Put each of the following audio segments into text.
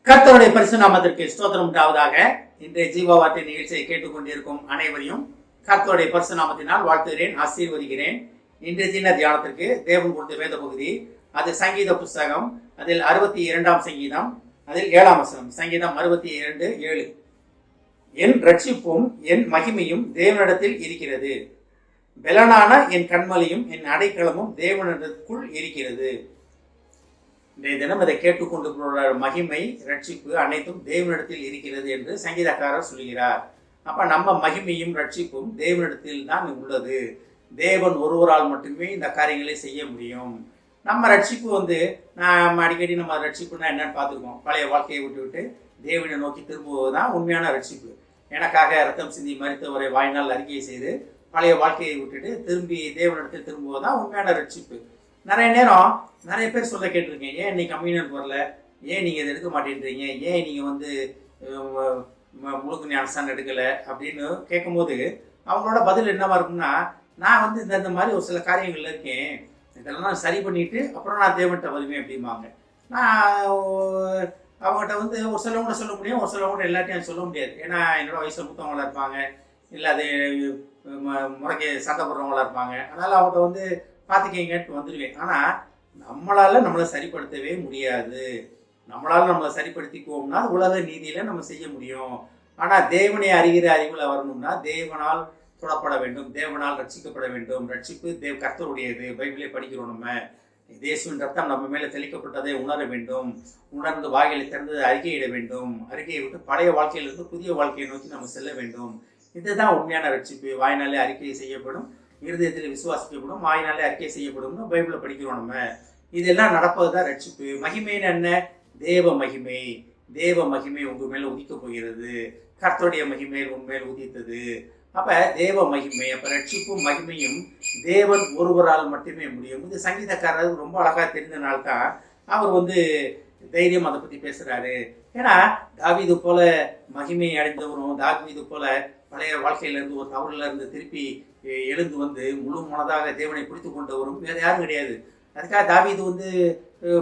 கர்த்தருடைய பரிசு நாமத்திற்கு ஸ்தோத்திரம் உண்டாவதாக. இன்றைய ஜீவ வார்த்தை நிகழ்ச்சியை கேட்டுக்கொண்டிருக்கும் அனைவரையும் கர்த்தருடைய பரிசு நாமத்தினால் வாழ்த்துகிறேன், ஆசீர்வதிக்கிறேன். இன்றைய தின தியானத்திற்கு தேவன் கொடுத்த வேத பகுதி, அது சங்கீத புஸ்தகம், அதில் 62ஆம் சங்கீதம், அதில் 7ஆம் வசனம். சங்கீதம் 62:7. என் ரட்சிப்பும் என் மகிமையும் தேவனிடத்தில் இருக்கிறது, பெலனான என் கண்மலையும் என் அடைக்கலமும் தேவனிடத்துக்குள் இருக்கிறது. இன்றைய தினம் இதை கேட்டுக்கொண்டு மகிமை, ரட்சிப்பு அனைத்தும் தேவனிடத்தில் இருக்கிறது என்று சங்கீதக்காரர் சொல்கிறார். அப்ப நம்ம மகிமையும் ரட்சிப்பும் தேவனிடத்தில் தான் உள்ளது. தேவன் ஒருவரால் மட்டுமே இந்த காரியங்களை செய்ய முடியும். நம்ம ரட்சிப்பு நம்ம அடிக்கடி நம்ம ரட்சிப்புனா என்னன்னு பார்த்துருக்கோம். பழைய வாழ்க்கையை விட்டு தேவனை நோக்கி திரும்புவதுதான் உண்மையான ரட்சிப்பு. எனக்காக ரத்தம் சிந்தி மரித்தவரை வாய்நாள் அறிக்கை செய்து பழைய வாழ்க்கையை விட்டுட்டு திரும்பி தேவனிடத்தில் திரும்புவதுதான் உண்மையான ரட்சிப்பு. நிறைய நேரம் நிறைய பேர் சொல்ல கேட்டிருக்கேன், ஏன் நீ கம்யூனியன் வரல, ஏன் நீங்கள் இதை எடுக்க மாட்டேன்றீங்க, ஏன் நீங்கள் முழுக்க ஞானஸ்தானம் எடுக்கலை அப்படின்னு கேட்கும்போது அவங்களோட பதில் என்னவா இருக்கும்னா, நான் இந்த மாதிரி ஒரு சில காரியங்கள்ல இருக்கேன், இதெல்லாம் நான் சரி பண்ணிட்டு அப்புறம் நான் தேவன்கிட்ட வருவேன் அப்படிம்பாங்க. நான் அவங்ககிட்ட ஒரு சிலவங்க சொல்ல முடியும், ஒரு சிலவங்க எல்லாத்தையும் சொல்ல முடியாது. ஏன்னா என்னோட வயசில் மூத்தவங்களா இருப்பாங்க, இல்லை அது முறைக்கு சண்டை போடுறவங்களா இருப்பாங்க. அதனால் அவங்கள்ட்ட பார்த்துக்கங்கன்ட்டு வந்துடுவேன். ஆனால் நம்மளை சரிப்படுத்தவே முடியாது. நம்மளால் நம்மளை சரிப்படுத்திக்குவோம்னா உலக நீதியில் நம்ம செய்ய முடியும். ஆனால் தேவனை அறிகிற அறிவில் வரணும்னா தேவனால் தொடப்பட வேண்டும், தேவனால் ரட்சிக்கப்பட வேண்டும். ரட்சிப்பு கர்த்தருடையது. பைபிளை படிக்கிறோம். நம்ம இயேசுவின் ரத்தம் நம்ம மேலே தெளிக்கப்பட்டதை உணர வேண்டும். உணர்ந்து வாயிலை திறந்து அறிக்கையிட வேண்டும். அறிக்கையை விட்டு பழைய வாழ்க்கையிலிருந்து புதிய வாழ்க்கையை நோக்கி நம்ம செல்ல வேண்டும். இதுதான் உண்மையான ரட்சிப்பு. வாயினாலே அறிக்கை செய்யப்படும், இருதயத்தில் விசுவாசிக்கப்படும், வாயினாலே அறிக்கை செய்யப்படும்னு பைபிளை படிக்கிறோம். நம்ம இதெல்லாம் நடப்பதுதான் ரட்சிப்பு. மகிமைன்னு என்ன? தேவ மகிமை. தேவ மகிமை உங்க மேல உதிக்க போகிறது. கர்த்தருடைய மகிமை உண்மையில் உதித்தது. அப்ப தேவ மகிமை, அப்ப ரட்சிப்பும் மகிமையும் தேவன் ஒருவரால் மட்டுமே முடியும். இது சங்கீதக்காரர் ரொம்ப அழகா தெரிந்தனால்தான் அவர் தைரியம் அதை பத்தி பேசுறாரு. ஏன்னா தாவீது போல மகிமை அடைந்தவரும், தாவீது போல பழைய வாழ்க்கையிலிருந்து ஒரு தவறுல இருந்து திருப்பி எழுந்து முழு மனதாக தேவனை பிடித்து கொண்டவரும் வேற யாரும் கிடையாது. அதுக்காக தாவீது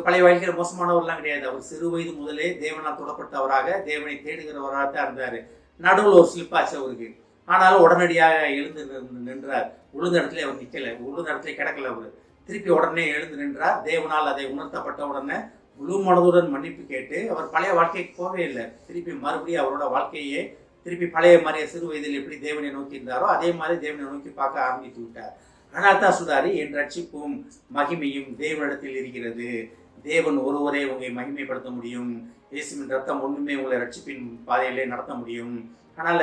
பழைய வாழ்க்கையில் மோசமானவர்லாம் கிடையாது. அவர் சிறு வயது முதலே தேவனால் தொடப்பட்டவராக, தேவனை தேடுகிறவராக தான் இருந்தார். நடுவில் ஒரு ஸ்லிப்பாச்சு அவருக்கு. ஆனாலும் உடனடியாக எழுந்து நின்றார். உழுந்த இடத்துல அவர் நிற்கலை, உழுந்த இடத்துல கிடக்கல. அவர் திருப்பி உடனே எழுந்து நின்றார். தேவனால் அதை உணர்த்தப்பட்ட உடனே முழு மனதுடன் மன்னிப்பு கேட்டு அவர் பழைய வாழ்க்கைக்கு போகவே இல்லை. திருப்பி மறுபடியும் அவரோட வாழ்க்கையே திருப்பி பழைய மாதிரியே சிறு வயதில் எப்படி தேவனை நோக்கி இருந்தாரோ அதே மாதிரி தேவனை நோக்கி பார்க்க ஆரம்பித்து விட்டார். ஆனால் தான் சொல்றாரு, என் ரட்சிப்பும் மகிமையும் தேவனிடத்தில் இருக்கிறது. தேவன் ஒருவரே உங்களை மகிமைப்படுத்த முடியும். இயேசுவின் ரத்தம் ஒன்றுமே உங்களை ரட்சிப்பின் பாதையிலே நடத்த முடியும். அதனால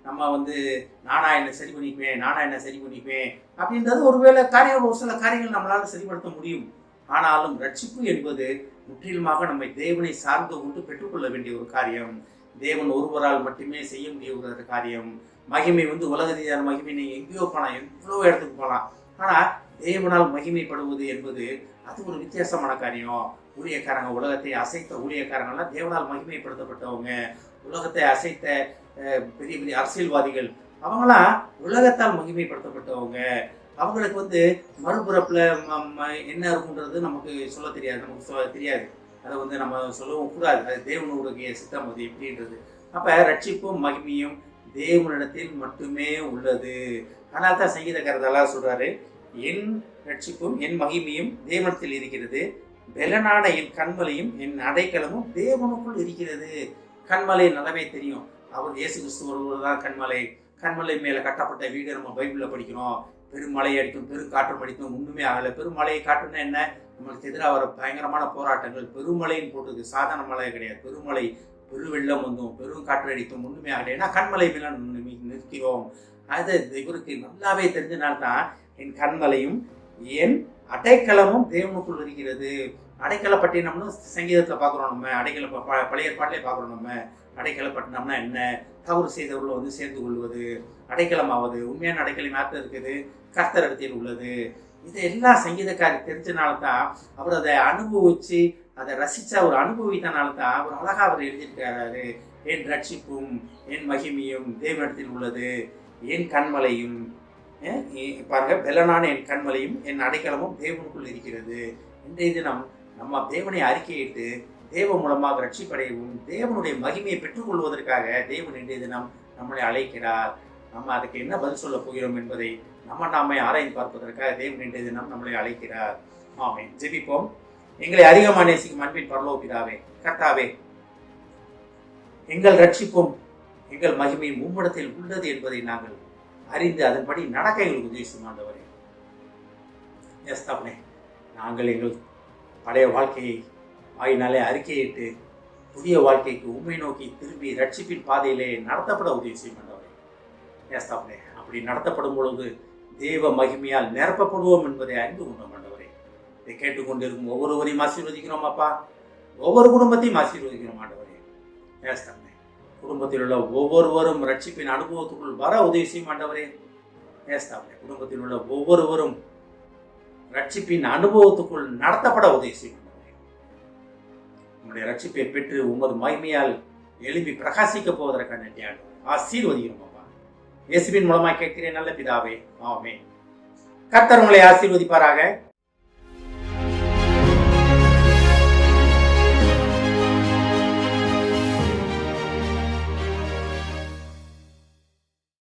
நம்ம நானா என்ன சரி பண்ணிப்பேன் அப்படின்றது ஒருவேளை ஒரு சில காரியங்கள் நம்மளால சரிப்படுத்த முடியும். ஆனாலும் ரட்சிப்பு என்பது முற்றிலுமாக நம்மை தேவனை சார்ந்து கொண்டு பெற்றுக்கொள்ள வேண்டிய ஒரு காரியம். தேவன் ஒருவரால் மட்டுமே செய்ய முடிய ஒரு காரியம். மகிமை உலக ரீதியான மகிமை நீங்க எங்கேயோ போகலாம், எவ்வளோ இடத்துக்கு போகலாம். ஆனா தேவனால் மகிமைப்படுவது என்பது அது ஒரு வித்தியாசமான காரியம். ஊழியக்காரங்க, உலகத்தை அசைத்த ஊழியக்காரங்கள்லாம் தேவனால் மகிமைப்படுத்தப்பட்டவங்க. உலகத்தை அசைத்த பெரிய பெரிய அரசியல்வாதிகள் அவங்களாம் உலகத்தால் மகிமைப்படுத்தப்பட்டவங்க. அவங்களுக்கு மறுபுறப்புல என்ன இருக்குன்றது நமக்கு சொல்ல தெரியாது, அதை நம்ம சொல்லவும் கூடாது. அது தேவனுடைய சித்தம் அது எப்படின்றது. அப்ப ரட்சிப்பும் மகிமையும் தேவனிடத்தில் மட்டுமே உள்ளது. ஆனால் தான் சங்கீதக்காரர் சொல்றாரு, என் ரட்சிப்பும் என் மகிமையும் தேவனிடத்தில் இருக்கிறது, பெலனான என் கண்மலையும் என் அடைக்கலமும் தேவனுக்குள் இருக்கிறது. கண்மலை நல்லாவே தெரியும். அவர் இயேசு கிறிஸ்து ஒருவர் தான் கண்மலை. கண்மலை மேல கட்டப்பட்ட வீடு நம்ம பைபிள்ல படிக்கிறோம். பெருமழை அடிக்கும், பெருங்காற்றம் அடிக்கும், ஒண்ணுமே ஆகலை. பெருமழை காற்றுன்னா என்ன? நம்மளுக்கு எதிராக வர பயங்கரமான போராட்டங்கள். பெருமழைன்னு போட்டுருக்கு, சாதாரண மழை கிடையாது. பெருமழை, பெருவெள்ளம் பெரும் காற்று அடிக்கும், ஒண்ணுமே ஆகலை. ஏன்னா கண்மலை மேல நிற்கிறோம். அது இவருக்கு நல்லாவே தெரிஞ்சனால்தான் என் கண்மலையும் என் அடைக்கலமும் தேவனுக்குள் இருக்கிறது. அடைக்கலப்பட்டினம்னு சங்கீதத்துல பாக்குறோம். நம்ம அடைக்கல பழைய ஏற்பாட்டிலே பாக்குறோம். நம்ம அடைக்கலப்பட்டினம்னா என்ன? தவறு செய்தவர்கள் சேர்ந்து கொள்வது, அடைக்கலமாவது. உண்மையான அடைக்கலம் யார்கிட்ட இருக்குது? கர்த்தர் இடத்தில் உள்ளது. இதெல்லாம் சங்கீதக்காரி தெரிஞ்சனால்தான் அவர் அதை அனுபவிச்சு அதை ரசிச்சா ஒரு அனுபவித்தனால்தான் அவர் அழகா அவர் எழுதியிருக்காரு. என் ரட்சிப்பும் என் மகிமையும் தேவனிடத்தில் உள்ளது, என் கண்மலையும் பாருங்க, பெலனான என் கண்மலையும் என் அடைக்கலமும் தேவனுக்குள் இருக்கிறது. இன்றைய தினம் நம்ம தேவனை அறிக்கையிட்டு தேவ மூலமாக ரட்சிப்படையவும் தேவனுடைய மகிமையை பெற்றுக்கொள்வதற்காக தேவன் இன்றைய தினம் நம்மளை அழைக்கிறார். நம்ம அதுக்கு என்ன பதில் சொல்ல போகிறோம் என்பதை நாமே ஆராய்ந்து பார்ப்பதற்காக தேவன் இன்றைய தினம் நம்மளை அழைக்கிறார். ஆமென். ஜெபிப்போம். எங்களை அதிகமாக நேசிக்கும் அன்பின் பரலோக பிதாவே, கர்த்தாவே, எங்கள் ரட்சிப்பும் எங்கள் மகிமையும் உம்மிடத்தில் உள்ளது என்பதை நாங்கள் அறிந்து அதன்படி நடக்க எங்களுக்கு உதவி செய்யும் ஆண்டவரே. தகப்பனே, நாங்கள் எங்கள் பழைய வாழ்க்கையை வாயினாலே அறிக்கையிட்டு புதிய வாழ்க்கைக்கு உண்மை நோக்கி திரும்பி ரட்சிப்பின் பாதையிலே நடத்தப்பட உதவி செய்யும் ஆண்டவரே. தகப்பனே, அப்படி நடத்தப்படும் பொழுது தேவ மகிமையால் நிரப்பப்படுவோம் என்பதை அறிந்து கொண்டோம் ஆண்டவரே. இதை கேட்டுக்கொண்டிருக்கும் ஒவ்வொருவரையும் ஆசீர்வதிக்கிறோம் அப்பா. ஒவ்வொரு குடும்பத்தையும் ஆசீர்வதிக்கிறோம் ஆண்டவரே. தகப்பனே, குடும்பத்தில் உள்ள ஒவ்வொருவரும் ரட்சிப்பின் அனுபவத்துக்குள் வர உதவி செய்யும் ஆண்டவரே. தகப்பனே, குடும்பத்தில் உள்ள ஒவ்வொருவரும் ரட்சிப்பின் அனுபவத்துக்குள் நடத்தப்பட உதவி செய்யும். உங்களுடைய ரட்சிப்பை பெற்று உமது மகிமையால் எழுப்பி பிரகாசிக்க போவதற்கான ஆசீர்வதிக்கிறோம் அப்பா. இயேசுவின் மூலமாக கேட்கிறேன் நல்ல பிதாவே, ஆமென். கர்த்தர் உங்களை ஆசீர்வதிப்பாராக.